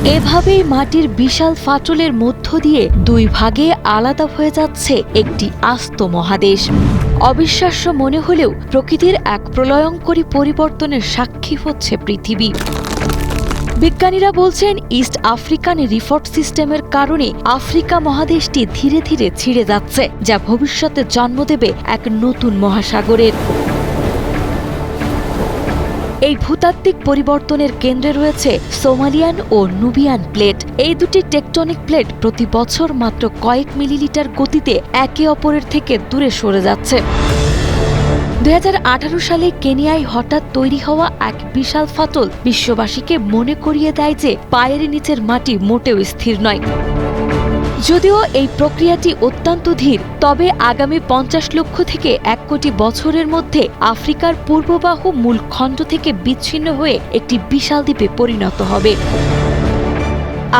এভাবেই মাটির বিশাল ফাটলের মধ্য দিয়ে দুই ভাগে আলাদা হয়ে যাচ্ছে একটি আস্ত মহাদেশ। অবিশ্বাস্য মনে হলেও প্রকৃতির এক প্রলয়ঙ্করী পরিবর্তনের সাক্ষী হচ্ছে পৃথিবী। বিজ্ঞানীরা বলছেন, ইস্ট আফ্রিকান রিফট সিস্টেমের কারণে আফ্রিকা মহাদেশটি ধীরে ধীরে ছিঁড়ে যাচ্ছে, যা ভবিষ্যতে জন্ম দেবে এক নতুন মহাসাগরের। এই ভূতাত্ত্বিক পরিবর্তনের কেন্দ্রে রয়েছে সোমালিয়ান ও নুবিয়ান প্লেট। এই দুটি টেকটনিক প্লেট প্রতি বছর মাত্র কয়েক মিলিলিটার গতিতে একে অপরের থেকে দূরে সরে যাচ্ছে। 2018 সালে কেনিয়ায় হঠাৎ তৈরি হওয়া এক বিশাল ফাটল বিশ্ববাসীকে মনে করিয়ে দেয় যে পায়ের নিচের মাটি মোটেও স্থির নয়। যদিও এই প্রক্রিয়াটি অত্যন্ত ধীর, তবে আগামী 50 লক্ষ থেকে 1 কোটি বছরের মধ্যে আফ্রিকার পূর্ববাহু মূল খণ্ড থেকে বিচ্ছিন্ন হয়ে একটি বিশাল দ্বীপে পরিণত হবে।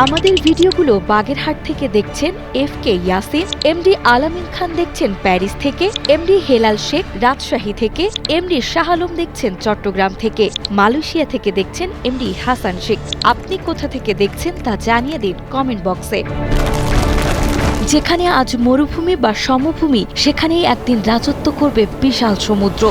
আমাদের ভিডিওগুলো বাগেরহাট থেকে দেখছেন FK ইয়াসিন, MD আলামিন খান দেখছেন প্যারিস থেকে, MD হেলাল শেখ রাজশাহী থেকে, MD শাহ আলম দেখছেন চট্টগ্রাম থেকে, মালয়েশিয়া থেকে দেখছেন MD হাসান শেখ। আপনি কোথা থেকে দেখছেন তা জানিয়ে দিন কমেন্ট বক্সে। যেখানে আজ মরুভূমি বা সমভূমি, সেখানেই একদিন রাজত্ব করবে বিশাল সমুদ্র।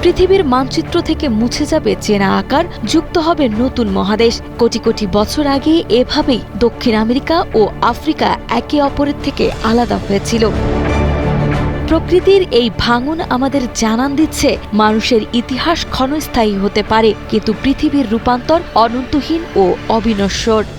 পৃথিবীর মানচিত্র থেকে মুছে যাবে চেনা আকার, যুক্ত হবে নতুন মহাদেশ। কোটি কোটি বছর আগে এভাবেই দক্ষিণ আমেরিকা ও আফ্রিকা একে অপরের থেকে আলাদা হয়েছিল। প্রকৃতির এই ভাঙন আমাদের জানান দিচ্ছে, মানুষের ইতিহাস ক্ষণস্থায়ী হতে পারে, কিন্তু পৃথিবীর রূপান্তর অনন্তহীন ও অবিনশ্বর।